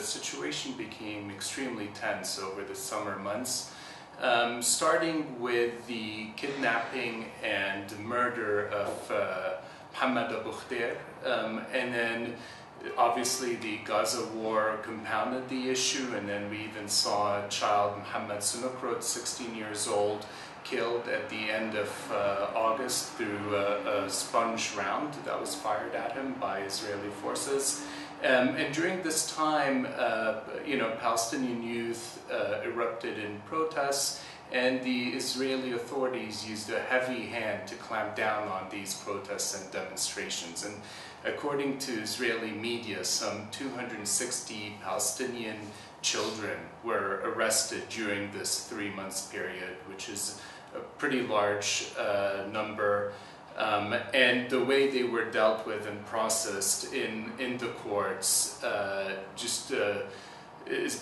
situation became extremely tense over the summer months, starting with the kidnapping and murder of Mohammed Abu Khair, and then obviously the Gaza war compounded the issue, and then we even saw a child, Mohammed Sunukrot, 16 years old, killed at the end of August through a sponge round that was fired at him by Israeli forces. And during this time, Palestinian youth erupted in protests, and the Israeli authorities used a heavy hand to clamp down on these protests and demonstrations. And according to Israeli media, some 260 Palestinian children were arrested during this 3 months period, which is a pretty large number. And the way they were dealt with and processed in the courts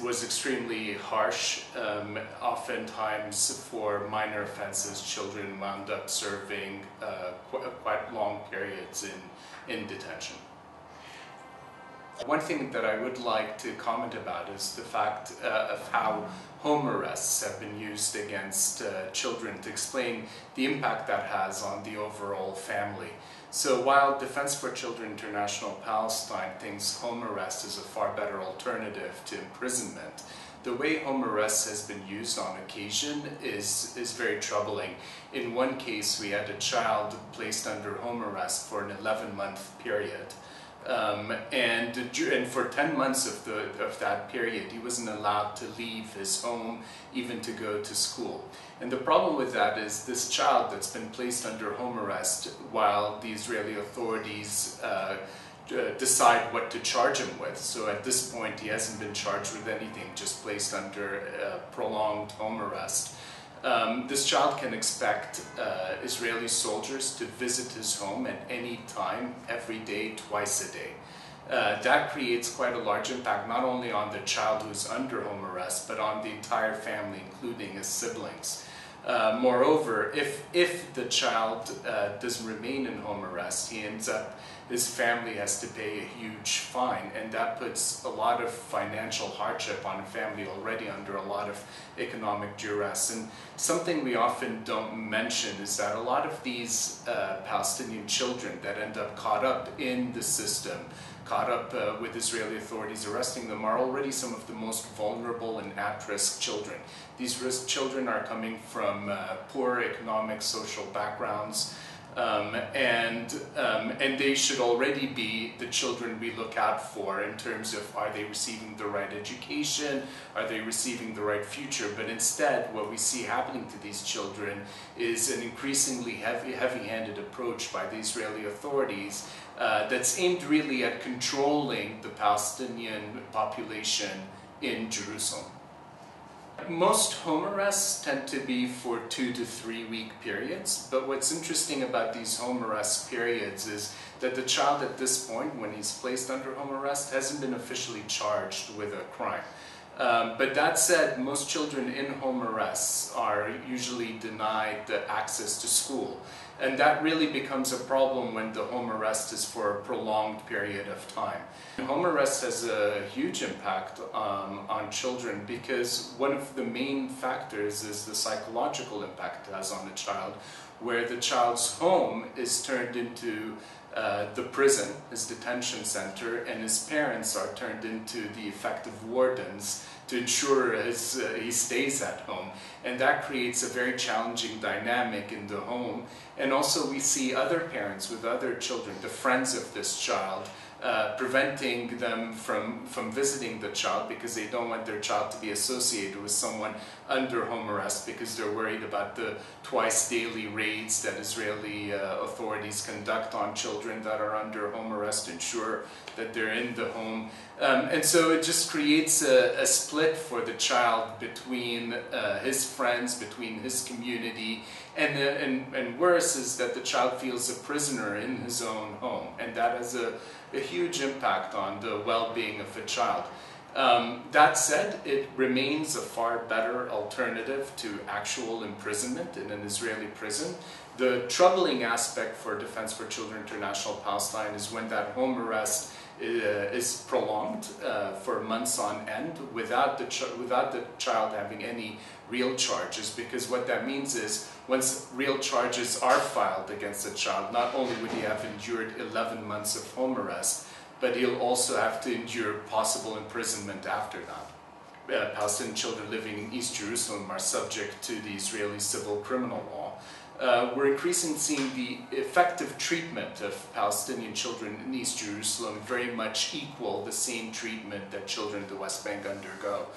was extremely harsh. Oftentimes, for minor offenses, children wound up serving quite long periods in detention. One thing that I would like to comment about is the fact of how home arrests have been used against children to explain the impact that has on the overall family. So while Defense for Children International Palestine thinks home arrest is a far better alternative to imprisonment, the way home arrest has been used on occasion is very troubling. In one case, we had a child placed under home arrest for an 11-month period. And for 10 months of that period, he wasn't allowed to leave his home, even to go to school. And the problem with that is this child that's been placed under home arrest while the Israeli authorities decide what to charge him with. So at this point, he hasn't been charged with anything, just placed under prolonged home arrest. This child can expect Israeli soldiers to visit his home at any time, every day, twice a day. That creates quite a large impact, not only on the child who's under home arrest, but on the entire family, including his siblings. Moreover, if the child does remain in home arrest, his family has to pay a huge fine, and that puts a lot of financial hardship on a family already under a lot of economic duress. And something we often don't mention is that a lot of these Palestinian children that end up caught up in the system, caught up with Israeli authorities arresting them, are already some of the most vulnerable and at-risk children. These children are coming from poor economic, social backgrounds, and they should already be the children we look out for in terms of, are they receiving the right education, are they receiving the right future? But instead, what we see happening to these children is an increasingly heavy-handed approach by the Israeli authorities that's aimed really at controlling the Palestinian population in Jerusalem. Most home arrests tend to be for 2 to 3 week periods, but what's interesting about these home arrest periods is that the child at this point, when he's placed under home arrest, hasn't been officially charged with a crime. But that said, most children in home arrests are usually denied the access to school. And that really becomes a problem when the home arrest is for a prolonged period of time. Home arrest has a huge impact on children because one of the main factors is the psychological impact it has on a child, where the child's home is turned into the prison, his detention center, and his parents are turned into the effective wardens to ensure he stays at home. And that creates a very challenging dynamic in the home. And also we see other parents with other children, the friends of this child, preventing them from visiting the child because they don't want their child to be associated with someone under home arrest because they're worried about the twice daily raids that Israeli authorities conduct on children that are under home arrest to ensure that they're in the home. And so it just creates a split for the child between his friends, between his community, and worse is that the child feels a prisoner in his own home, and that has a huge impact on the well-being of a child. That said, it remains a far better alternative to actual imprisonment in an Israeli prison. The troubling aspect for Defense for Children International Palestine is when that home arrest is prolonged for months on end without the child having any real charges, because what that means is once real charges are filed against the child, not only would he have endured 11 months of home arrest, but he'll also have to endure possible imprisonment after that. Palestinian children living in East Jerusalem are subject to the Israeli civil criminal law. We're increasingly seeing the effective treatment of Palestinian children in East Jerusalem very much equal the same treatment that children in the West Bank undergo.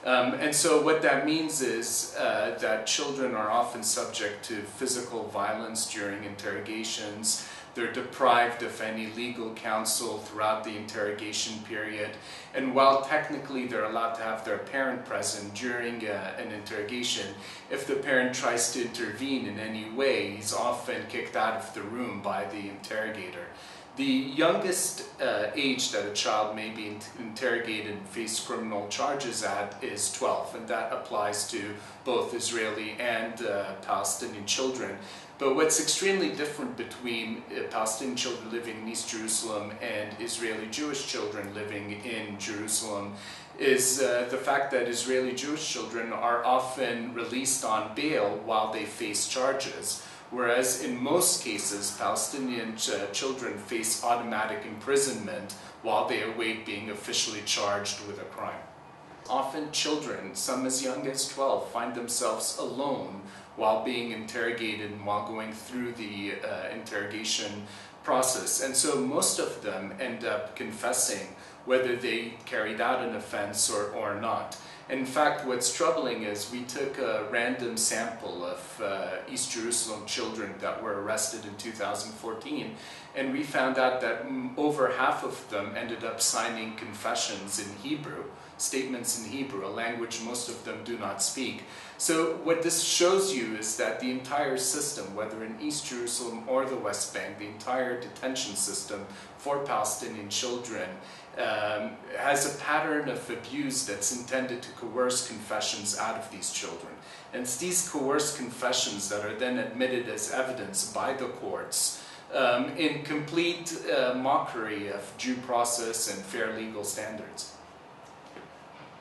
And so what that means is that children are often subject to physical violence during interrogations. They're deprived of any legal counsel throughout the interrogation period. And while technically they're allowed to have their parent present during an interrogation, if the parent tries to intervene in any way, he's often kicked out of the room by the interrogator. The youngest age that a child may be interrogated and face criminal charges at is 12, and that applies to both Israeli and Palestinian children. But what's extremely different between Palestinian children living in East Jerusalem and Israeli Jewish children living in Jerusalem is the fact that Israeli Jewish children are often released on bail while they face charges, whereas in most cases Palestinian children face automatic imprisonment while they await being officially charged with a crime. Often children, some as young as 12, find themselves alone while being interrogated and while going through the interrogation process. And so most of them end up confessing whether they carried out an offense or not. In fact, what's troubling is we took a random sample of East Jerusalem children that were arrested in 2014, and we found out that over half of them ended up signing confessions in Hebrew, statements in Hebrew, a language most of them do not speak. So what this shows you is that the entire system, whether in East Jerusalem or the West Bank, the entire detention system for Palestinian children has a pattern of abuse that's intended to coerce confessions out of these children. And it's these coerced confessions that are then admitted as evidence by the courts in complete mockery of due process and fair legal standards.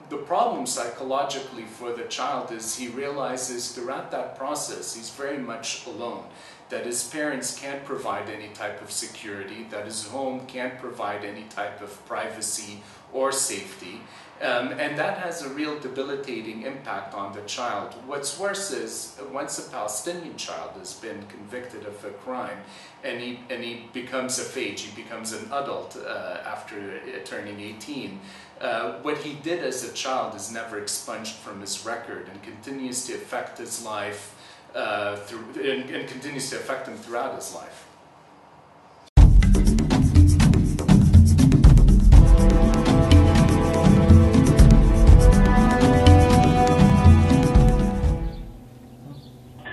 The problem psychologically for the child is he realizes throughout that process he's very much alone, that his parents can't provide any type of security, that his home can't provide any type of privacy or safety, and that has a real debilitating impact on the child. What's worse is once a Palestinian child has been convicted of a crime and he becomes of age, he becomes an adult after turning 18, what he did as a child is never expunged from his record and continues to affect his life and continues to affect him throughout his life.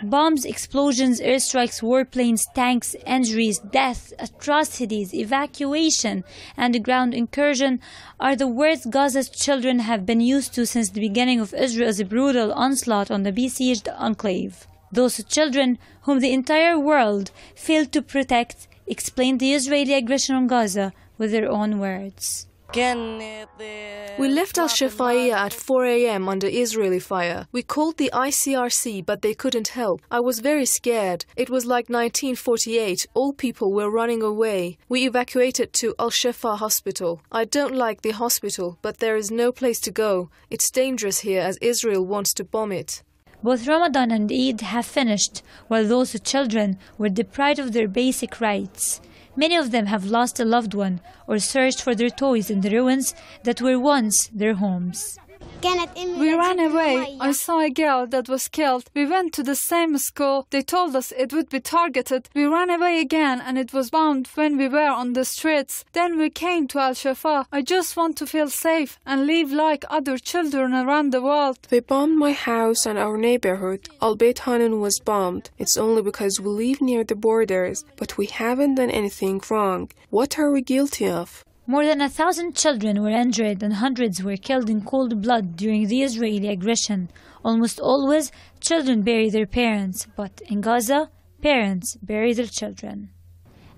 Bombs, explosions, airstrikes, warplanes, tanks, injuries, death, atrocities, evacuation, and ground incursion are the words Gaza's children have been used to since the beginning of Israel's brutal onslaught on the besieged enclave. Those children, whom the entire world failed to protect, explained the Israeli aggression on Gaza with their own words. We left Al-Shafa'iyya at 4 a.m. under Israeli fire. We called the ICRC, but they couldn't help. I was very scared. It was like 1948. All people were running away. We evacuated to Al-Shafa hospital. I don't like the hospital, but there is no place to go. It's dangerous here as Israel wants to bomb it. Both Ramadan and Eid have finished, while those children were deprived of their basic rights. Many of them have lost a loved one or searched for their toys in the ruins that were once their homes. We ran away. I saw a girl that was killed. We went to the same school. They told us it would be targeted. We ran away again and it was bombed when we were on the streets. Then we came to Al-Shafa. I just want to feel safe and live like other children around the world. They bombed my house and our neighborhood. Al-Bayt Hanan was bombed. It's only because we live near the borders, but we haven't done anything wrong. What are we guilty of? More than 1,000 children were injured and hundreds were killed in cold blood during the Israeli aggression. Almost always, children bury their parents, but in Gaza, parents bury their children.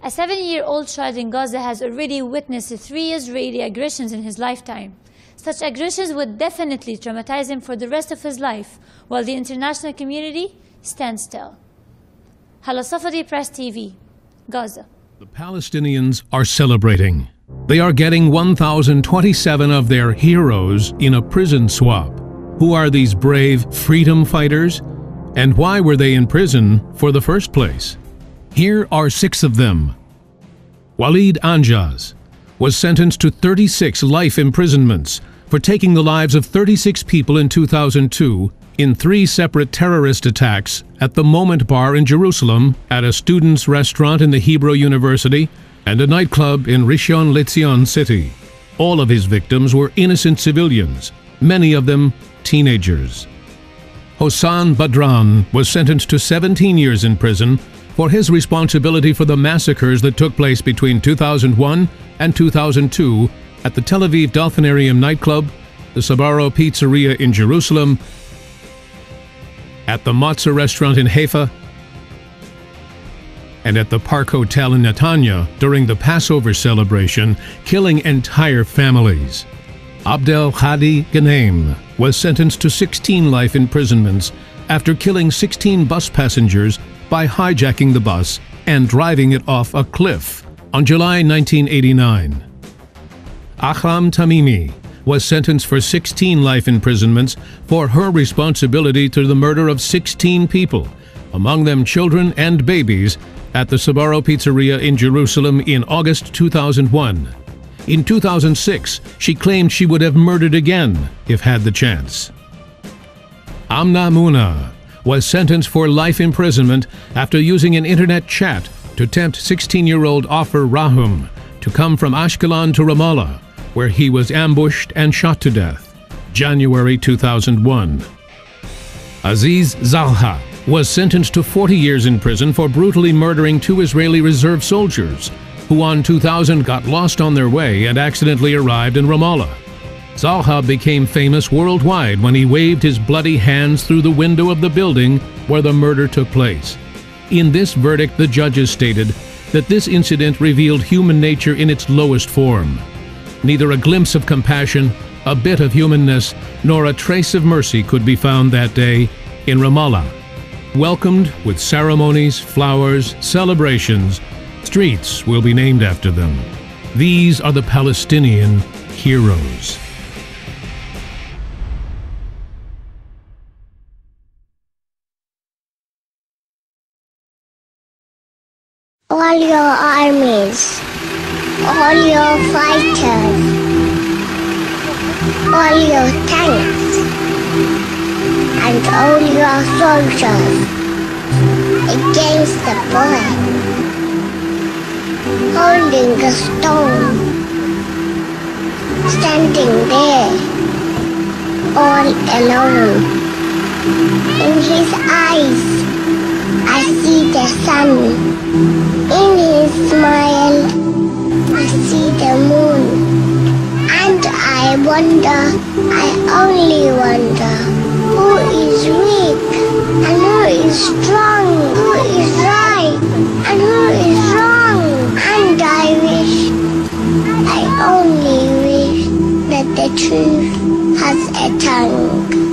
A 7-year-old child in Gaza has already witnessed 3 Israeli aggressions in his lifetime. Such aggressions would definitely traumatize him for the rest of his life, while the international community stands still. Hala Safadi, Press TV, Gaza. The Palestinians are celebrating. They are getting 1,027 of their heroes in a prison swap. Who are these brave freedom fighters? And why were they in prison for the first place? Here are 6 of them. Walid Anjaz was sentenced to 36 life imprisonments for taking the lives of 36 people in 2002 in 3 separate terrorist attacks at the Moment Bar in Jerusalem, at a students' restaurant in the Hebrew University, and a nightclub in Rishon LeZion city. All of his victims were innocent civilians, many of them teenagers. Hossan Badran was sentenced to 17 years in prison for his responsibility for the massacres that took place between 2001 and 2002 at the Tel Aviv Delphinarium nightclub, the Sbarro Pizzeria in Jerusalem, at the Matzah restaurant in Haifa, and at the Park Hotel in Netanya during the Passover celebration, killing entire families. Abdel Hadi Ghanem was sentenced to 16 life imprisonments after killing 16 bus passengers by hijacking the bus and driving it off a cliff on July 1989. Ahram Tamimi was sentenced for 16 life imprisonments for her responsibility to the murder of 16 people, among them children and babies, at the Sbarro Pizzeria in Jerusalem in August 2001. In 2006, she claimed she would have murdered again if had the chance. Amna Muna was sentenced for life imprisonment after using an internet chat to tempt 16-year-old Ofer Rahum to come from Ashkelon to Ramallah, where he was ambushed and shot to death, January 2001. Aziz Zalha was sentenced to 40 years in prison for brutally murdering 2 Israeli reserve soldiers who on 2000 got lost on their way and accidentally arrived in Ramallah. Zalha became famous worldwide when he waved his bloody hands through the window of the building where the murder took place. In this verdict, the judges stated that this incident revealed human nature in its lowest form. Neither a glimpse of compassion, a bit of humanness, nor a trace of mercy could be found that day in Ramallah. Welcomed with ceremonies, flowers, celebrations, streets will be named after them. These are the Palestinian heroes. All your armies, all your fighters, all your tanks, and all your soldiers against the boy, holding a stone, standing there, all alone. In his eyes, I see the sun. In his smile, I see the moon. And I wonder, I only wonder, who is weak and who is strong, who is right and who is wrong. And I only wish that the truth has a tongue.